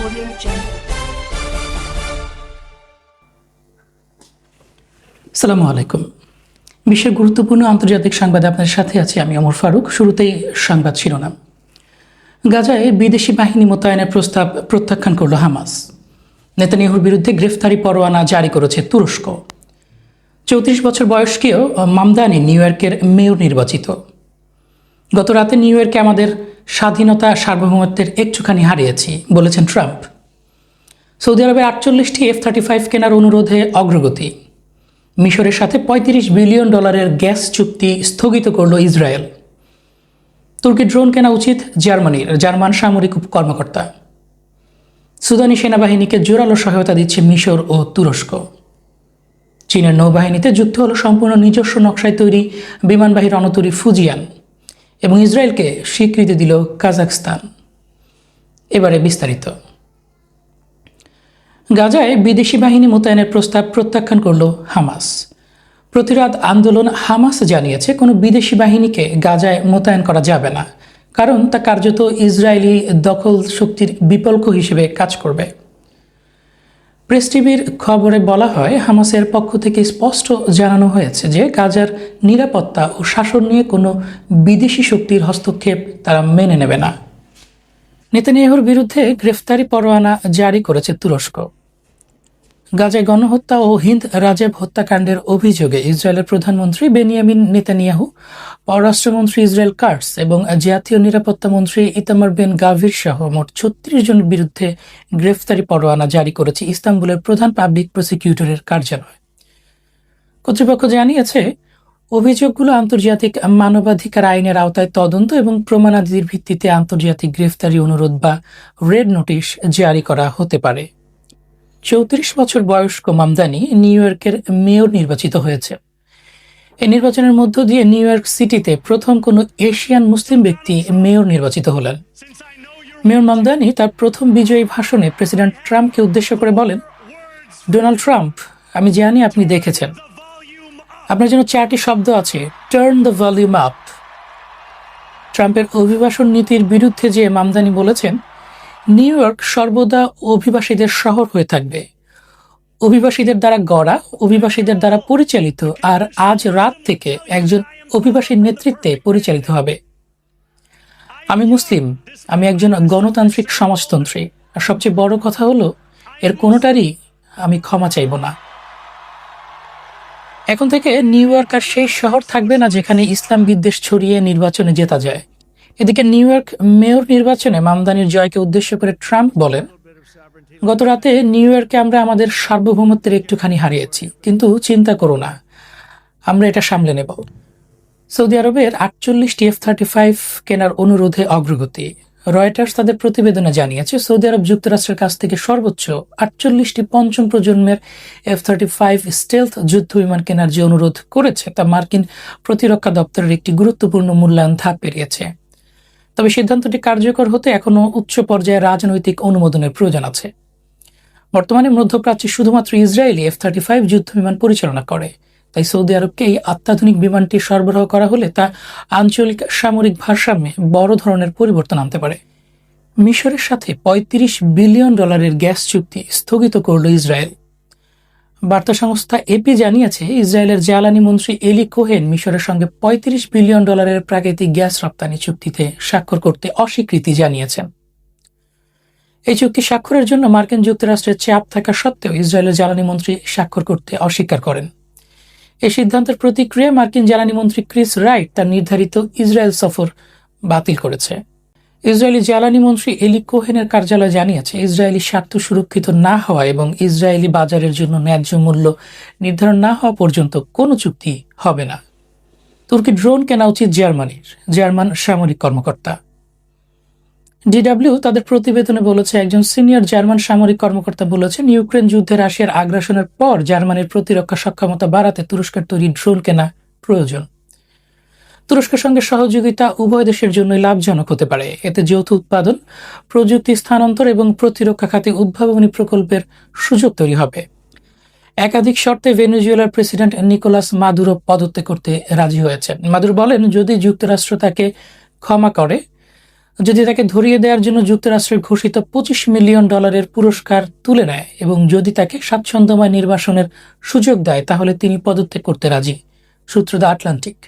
Audio Jungle. আসসালামু আলাইকুম। বিশ্বের গুরুত্বপূর্ণ আন্তর্জাতিক সংবাদে আপনাদের সাথে আছি আমি ওমর ফারুক। শুরুতেই সংবাদ শিরোনাম। গাজায় বিদেশি বাহিনী মোতায়েনের প্রস্তাব প্রত্যাখ্যান করল হামাস। নেতানিয়াহুর বিরুদ্ধে গ্রেফতারি পরোয়ানা জারি করেছে তুরস্ক। 34 বছর বয়স্কেও মামদানি নিউ ইয়র্কের মেয়র নির্বাচিত। গত রাতে নিউ ইয়র্কে আমাদের স্বাধীনতা সার্বভৌমত্বের একটুখানি হারিয়েছি বলেছেন ট্রাম্প। সৌদি আরবের 48টি F-35 কেনার অনুরোধে অগ্রগতি। মিশরের সাথে $35 বিলিয়ন গ্যাস চুক্তি স্থগিত করল ইসরায়েল। তুর্কি ড্রোন কেনা উচিত জার্মানির, জার্মান সামরিক কর্মকর্তা। সুদানি সেনাবাহিনীকে জোরালো সহায়তা দিচ্ছে মিশর ও তুরস্ক। চীনের নৌবাহিনীতে যুক্ত হল সম্পূর্ণ নিজস্ব নকশায় তৈরি বিমানবাহী রণতরী ফুজিয়ান এবং ইসরায়েলকে স্বীকৃতি দিল কাজাখস্তান। এবারে বিস্তারিত। গাজায় বিদেশি বাহিনী মোতায়েনের প্রস্তাব প্রত্যাখ্যান করল হামাস। প্রতিরোধ আন্দোলন হামাস জানিয়েছে কোনো বিদেশি বাহিনীকে গাজায় মোতায়েন করা যাবে না, কারণ তা কার্যত ইসরায়েলি দখল শক্তির বিকল্প হিসেবে কাজ করবে। প্রেস টিভির খবরে বলা হয়, হামাসের পক্ষ থেকে স্পষ্ট জানানো হয়েছে যে গাজার নিরাপত্তা ও শাসন নিয়ে কোনো বিদেশি শক্তির হস্তক্ষেপ তারা মেনে নেবে না। নেতানিয়াহুর বিরুদ্ধে গ্রেফতারি পরোয়ানা জারি করেছে তুরস্ক। গাজায় গণহত্যা ও হিন্দ রাজেব হত্যাকাণ্ডের অভিযোগে ইসরায়েলের প্রধানমন্ত্রী বেনিয়ামিন নেতানিয়াহু, পররাষ্ট্রমন্ত্রী ইসরায়েল কাটস এবং জাতীয় নিরাপত্তা মন্ত্রী ইতামার বেন গাভির সহ মোট 36 জনের বিরুদ্ধে গ্রেফতারি পরোয়ানা জারি করেছে ইস্তাম্বুলের প্রধান পাবলিক প্রসিকিউটরের কার্যালয়। কর্তৃপক্ষ জানিয়েছে, অভিযোগগুলো আন্তর্জাতিক মানবাধিকার আইনের আওতায় তদন্ত এবং প্রমাণাদির ভিত্তিতে আন্তর্জাতিক গ্রেফতারি অনুরোধ বা রেড নোটিশ জারি করা হতে পারে। 34 বছর বয়স্ক মামদানি নিউ ইয়র্কের মেয়র নির্বাচিত হয়েছে। এই নির্বাচনের মধ্য দিয়ে নিউ ইয়র্ক সিটিতে প্রথম কোনো এশিয়ান মুসলিম ব্যক্তি মেয়র নির্বাচিত হলেন। মেয়র মামদানি তার প্রথম বিজয়ী ভাষণে প্রেসিডেন্ট ট্রাম্পকে উদ্দেশ্য করে বলেন, ডোনাল্ড ট্রাম্প, আমি জানি আপনি দেখেছেন, আপনার জন্য 4টি শব্দ আছে, টার্ন দ্য ভলিউম আপ। ট্রাম্পের অভিবাসন নীতির বিরুদ্ধে যে মামদানি বলেছেন, নিউ ইয়র্ক সর্বদা অভিবাসীদের শহর হয়ে থাকবে, অভিবাসীদের দ্বারা গড়া, অভিবাসীদের দ্বারা পরিচালিত, আর আজ রাত থেকে একজন অভিবাসীর নেতৃত্বে পরিচালিত হবে। আমি মুসলিম, আমি একজন গণতান্ত্রিক সমাজতন্ত্রী, আর সবচেয়ে বড় কথা হলো এর কোনোটারই আমি ক্ষমা চাইব না। এখন থেকে নিউ ইয়র্ক আর সেই শহর থাকবে না যেখানে ইসলাম বিদ্বেষ ছড়িয়ে নির্বাচনে জেতা যায়। এদিকে নিউ ইয়র্ক মেয়র নির্বাচনে মামদানির জয়কে উদ্দেশ্য করে ট্রাম্প বলেন, গত রাতে নিউ ইয়র্কে আমরা আমাদের সার্বভৌমত্বের একটুখানি হারিয়েছি, কিন্তু চিন্তা করো না, আমরা এটা সামলে নেব। সৌদি আরবের 48টি F-35 কেনার অনুরোধে অগ্রগতি। রয়টার্স তাদের প্রতিবেদনে জানিয়েছে, সৌদি আরব যুক্তরাষ্ট্রের কাছ থেকে সর্বোচ্চ 48টি পঞ্চম প্রজন্মের F-35 স্টেলথ যুদ্ধ বিমান কেনার যে অনুরোধ করেছে তা মার্কিন প্রতিরক্ষা দপ্তরের একটি গুরুত্বপূর্ণ মূল্যায়ন ধাপ পেরিয়েছে। তবে সিদ্ধান্তটি কার্যকর হতে এখনও উচ্চ পর্যায়ে রাজনৈতিক অনুমোদনের প্রয়োজন আছে। বর্তমানে মধ্যপ্রাচ্যে শুধুমাত্র ইসরায়েলি F-35 যুদ্ধ বিমান পরিচালনা করে, তাই সৌদি আরবকে এই অত্যাধুনিক বিমানটি সরবরাহ করা হলে তা আঞ্চলিক সামরিক ভারসাম্যে বড় ধরনের পরিবর্তন আনতে পারে। মিশরের সাথে $35 বিলিয়ন গ্যাস চুক্তি স্থগিত করল ইসরায়েল। বার্তা সংস্থা এপি জানিয়েছে, ইসরায়েলের জ্বালানি মন্ত্রী এলি কোহেন মিশরের সঙ্গে $35 বিলিয়ন প্রাকৃতিক গ্যাস রপ্তানি চুক্তিতে স্বাক্ষর করতে অস্বীকৃতি জানিয়েছেন। এই চুক্তি স্বাক্ষরের জন্য মার্কিন যুক্তরাষ্ট্রের চাপ থাকা সত্ত্বেও ইসরায়েলের জ্বালানি মন্ত্রী স্বাক্ষর করতে অস্বীকার করেন। এই সিদ্ধান্তের প্রতিক্রিয়া মার্কিন জ্বালানি মন্ত্রী ক্রিস রাইট তার নির্ধারিত ইসরায়েল সফর বাতিল করেছে। ইসরায়েলি জ্বালানি মন্ত্রী এলি কোহেনের কার্যালয় জানিয়েছে, ইসরায়েলি স্বার্থ সুরক্ষিত না হওয়া এবং ইসরায়েলি বাজারের জন্য ন্যায্য মূল্য নির্ধারণ না হওয়া পর্যন্ত কোনো চুক্তি হবে না। তুর্কি ড্রোন কেনা উচিত জার্মানির, জার্মান সামরিক কর্মকর্তা। ডিডব্লিউ তাদের প্রতিবেদনে বলেছে, একজন সিনিয়র জার্মান সামরিক কর্মকর্তা বলেছেন, ইউক্রেন যুদ্ধে রাশিয়ার আগ্রাসনের পর জার্মানির প্রতিরক্ষা সক্ষমতা বাড়াতে তুরস্কের তৈরি ড্রোন কেনা প্রয়োজন। তুরস্কের সঙ্গে সহযোগিতা উভয় দেশের জন্যই লাভজনক হতে পারে। এতে যৌথ উৎপাদন, প্রযুক্তি স্থানান্তর এবং প্রতিরক্ষা খাতে উদ্ভাবনী প্রকল্পের সুযোগ তৈরি হবে। একাধিক শর্তে ভেনেজুয়েলার প্রেসিডেন্ট নিকোলাস মাদুরো পদত্যাগ করতে রাজি হয়েছেন। মাদুরো বলেন, যদি যুক্তরাষ্ট্র তাকে ক্ষমা করে, যদি তাকে ধরিয়ে দেওয়ার জন্য যুক্তরাষ্ট্রের ঘোষিত $25 মিলিয়ন পুরস্কার তুলে নেয় এবং যদি তাকে স্বাচ্ছন্দ্যময় নির্বাসনের সুযোগ দেয় তাহলে তিনি পদত্যাগ করতে রাজি, সূত্র দ্য আটলান্টিক।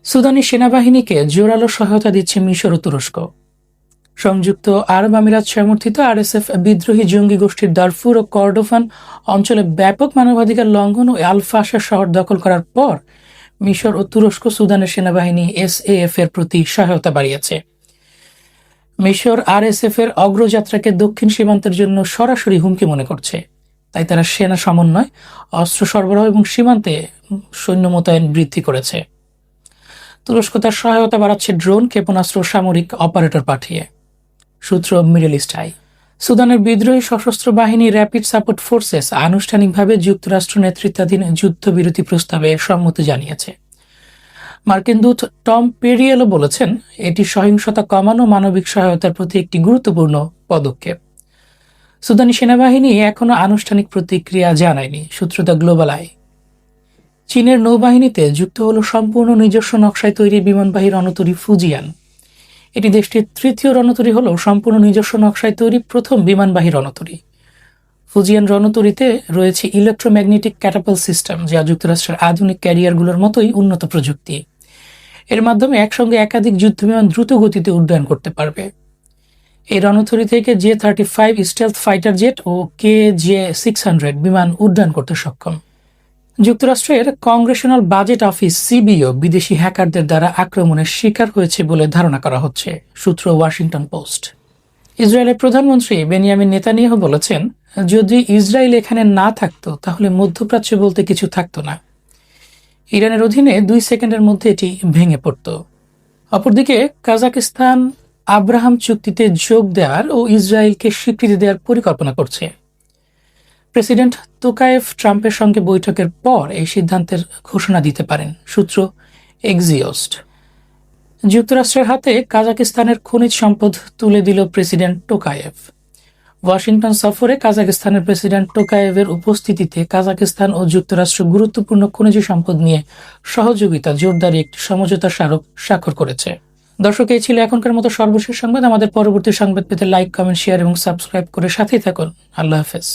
সুদানি সেনাবাহিনীকে জোরালো সহায়তা দিচ্ছে মিশর ও তুরস্ক। সংযুক্ত আরব আমিরাত সমর্থিত আরএসএফ বিদ্রোহী জঙ্গি গোষ্ঠীর দারফুর ও কর্ডোফান অঞ্চলে ব্যাপক মানবাধিকার লঙ্ঘন ও আল ফাশা শহর দখল করার পর মিশর ও তুরস্ক সুদানের সেনাবাহিনী SAF এর প্রতি সহায়তা বাড়িয়েছে। মিশর আরএসএফ এর অগ্রযাত্রাকে দক্ষিণ সীমান্তের জন্য সরাসরি হুমকি মনে করছে, তাই তারা সেনা সমন্বয়, অস্ত্র সরবরাহ এবং সীমান্তে সৈন্য মোতায়েন বৃদ্ধি করেছে। তুরস্ক তার সহায়তা বাড়াচ্ছে ড্রোন, ক্ষেপণাস্ত্র ও সামরিক অপারেটর পাঠিয়ে, সূত্র মিডল ইস্ট আই। সুদানের বিদ্রোহী সশস্ত্র বাহিনী র্যাপিড সাপোর্ট ফোর্সেস আনুষ্ঠানিকভাবে যুক্তরাষ্ট্র নেতৃত্বাধীন যুদ্ধবিরতি প্রস্তাবে সম্মতি জানিয়েছে। মার্কিন দূত টম পেরিয়েলও বলেছেন এটি সহিংসতা কমানো মানবিক সহায়তার প্রতি একটি গুরুত্বপূর্ণ পদক্ষেপ। সুদানি সেনাবাহিনী এখনও আনুষ্ঠানিক প্রতিক্রিয়া জানায়নি, সূত্র দ্য গ্লোবাল আই। চীনের নৌবাহিনীতে যুক্ত হল সম্পূর্ণ নিজস্ব নকশায় তৈরি বিমানবাহী রণতরী ফুজিয়ান। এটি দেশটির তৃতীয় রণতরী হলেও সম্পূর্ণ নিজস্ব নকশায় তৈরি প্রথম বিমানবাহী রণতরী। ফুজিয়ান রণতরীতে রয়েছে ইলেকট্রোম্যাগনেটিক ক্যাটাপাল সিস্টেম, যা যুক্তরাষ্ট্রের আধুনিক ক্যারিয়ারগুলোর মতোই উন্নত প্রযুক্তি। এর মাধ্যমে একসঙ্গে একাধিক যুদ্ধবিমান দ্রুত গতিতে উড্ডয়ন করতে পারবে। এই রণতরী থেকে J-35 স্টেলথ ফাইটার জেট ও KJ-600 বিমান উড্ডয়ন করতে সক্ষম। যুক্তরাষ্ট্রের কংগ্রেশনাল বাজেট অফিস CBO বিদেশি হ্যাকারদের দ্বারা আক্রমণের শিকার হয়েছে বলে ধারণা করা হচ্ছে, সূত্র ওয়াশিংটন পোস্ট। ইসরায়েলের প্রধানমন্ত্রী বেনিয়ামিন নেতানিয়াহু বলেছেন, যদি ইসরায়েল এখানে না থাকতো তাহলে মধ্যপ্রাচ্য বলতে কিছু থাকতো না। ইরানের অধীনে 2 সেকেন্ডের মধ্যে এটি ভেঙে পড়ত। অপরদিকে কাজাকিস্তান আব্রাহাম চুক্তিতে যোগ দেওয়ার ও ইসরায়েলকে স্বীকৃতি দেওয়ার পরিকল্পনা করছে। প্রেসিডেন্ট তোকায়েভ ট্রাম্পের সঙ্গে বৈঠকের পর এই সিদ্ধান্তের ঘোষণা দিতে পারেন, সূত্র এক্সিওস্ট। যুক্তরাষ্ট্রের হাতে কাজাকিস্তানের খনিজ সম্পদ তুলে দিল প্রেসিডেন্ট টোকায়েভ। ওয়াশিংটন সফরে কাজাকিস্তানের প্রেসিডেন্ট টোকায়েভের উপস্থিতিতে কাজাকিস্তান ও যুক্তরাষ্ট্র গুরুত্বপূর্ণ খনিজ সম্পদ নিয়ে সহযোগিতা জোরদারি একটি সমঝোতা স্মারক স্বাক্ষর করেছে। দর্শক, এই ছিল এখনকার মতো সর্বশেষ সংবাদ। আমাদের পরবর্তী সংবাদ পেতে লাইক, কমেন্ট, শেয়ার এবং সাবস্ক্রাইব করে সাথেই থাকুন। আল্লাহ হাফেজ।